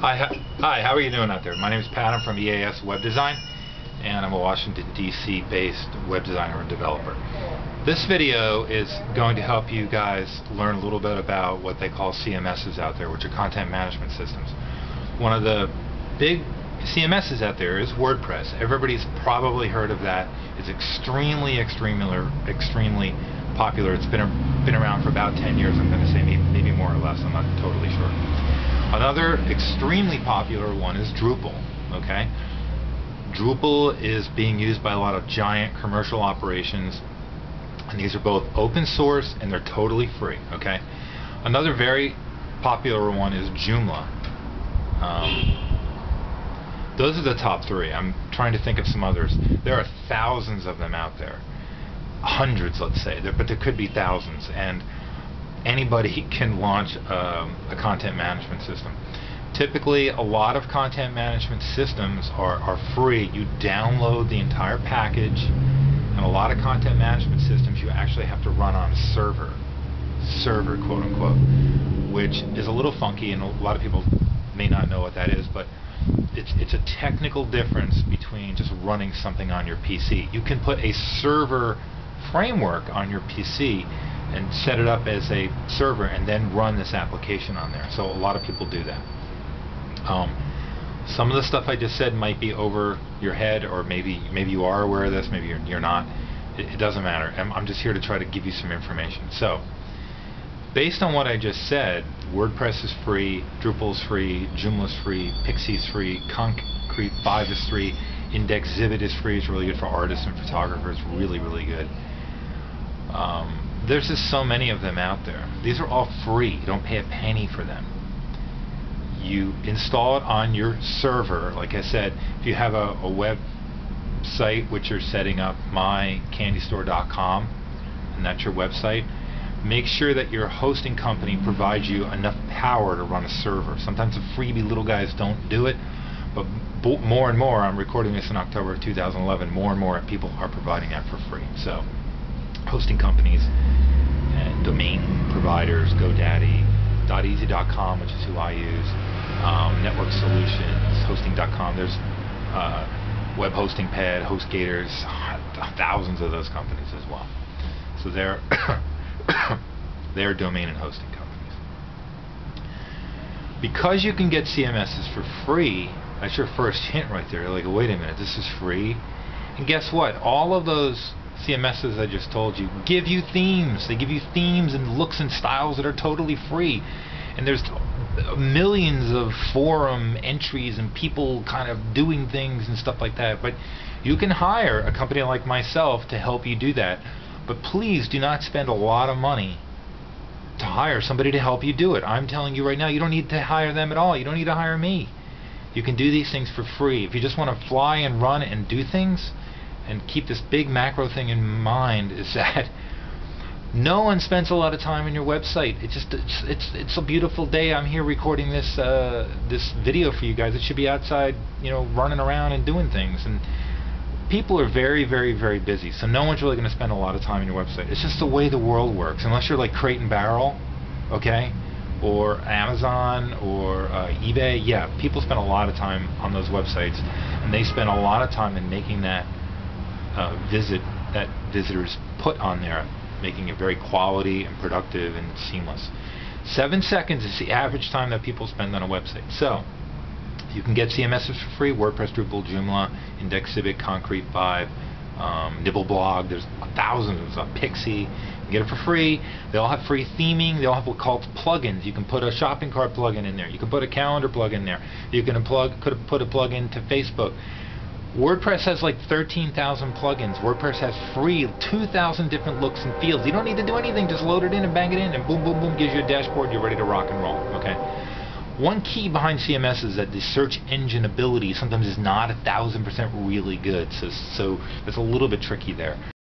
Hi, how are you doing out there? My name is Pat. I'm from EAS Web Design, and I'm a Washington, D.C. based web designer and developer. This video is going to help you guys learn a little bit about what they call CMSs out there, which are content management systems. One of the big CMSs out there is WordPress. Everybody's probably heard of that. It's extremely popular. It's been around for about 10 years. I'm going to say maybe more or less. I'm not totally sure. Another extremely popular one is Drupal. Okay, Drupal is being used by a lot of giant commercial operations, and these are both open source and they're totally free. Okay, another very popular one is Joomla. Those are the top three. I'm trying to think of some others. There are thousands of them out there, hundreds, let's say, but there could be thousands, and anybody can launch a content management system. Typically, a lot of content management systems are free. You download the entire package, and a lot of content management systems you actually have to run on a server, quote unquote, which is a little funky, and a lot of people may not know what that is, but it's a technical difference between just running something on your PC. You can put a server framework on your PC and set it up as a server and then run this application on there. So a lot of people do that. Some of the stuff I just said might be over your head, or maybe you are aware of this, maybe you're not. It doesn't matter. I'm just here to try to give you some information. So based on what I just said, WordPress is free, Drupal is free, Joomla is free, Pixie is free, Concrete 5 is free, Indexhibit is free. It's really good for artists and photographers. Really good. There's just so many of them out there. These are all free. You don't pay a penny for them. You install it on your server. Like I said, if you have a website which you're setting up, mycandystore.com, and that's your website, make sure that your hosting company provides you enough power to run a server. Sometimes the freebie little guys don't do it, but more and more, I'm recording this in October of 2011, more and more people are providing that for free. So hosting companies and domain providers, GoDaddy, .easy.com, which is who I use, Network Solutions, hosting.com, there's Web Hosting Pad, HostGators, thousands of those companies as well. So they're domain and hosting companies. Because you can get CMSs for free, that's your first hint right there. Like, wait a minute, this is free? And guess what? All of those CMSs I just told you give you themes. They give you themes and looks and styles that are totally free. And there's millions of forum entries and people kind of doing things and stuff like that. But you can hire a company like myself to help you do that. But please do not spend a lot of money to hire somebody to help you do it. I'm telling you right now, you don't need to hire them at all. You don't need to hire me. You can do these things for free. If you just want to fly and run and do things, and keep this big macro thing in mind, is that no one spends a lot of time on your website. It's a beautiful day. I'm here recording this this video for you guys. It should be outside, running around and doing things. And people are very busy, so no one's really going to spend a lot of time on your website. It's just the way the world works. Unless you're like Crate and Barrel, okay, or Amazon or eBay. Yeah, people spend a lot of time on those websites, and they spend a lot of time in making that visitors put on there, making it very quality and productive and seamless. 7 seconds is the average time that people spend on a website. So you can get CMSs for free: WordPress, Drupal, Joomla, Indexhibit, Concrete 5, Nibbleblog. There's thousands of Pixie. You can get it for free. They all have free theming. They all have what called plugins. You can put a shopping cart plugin in there. You can put a calendar plugin in there. You can put a plugin to Facebook. WordPress has like 13,000 plugins. WordPress has free 2,000 different looks and feels. You don't need to do anything. Just load it in and bang it in, and boom, boom, boom, gives you a dashboard. You're ready to rock and roll. Okay. One key behind CMS is that the search engine ability sometimes is not 1,000% really good. So it's a little bit tricky there.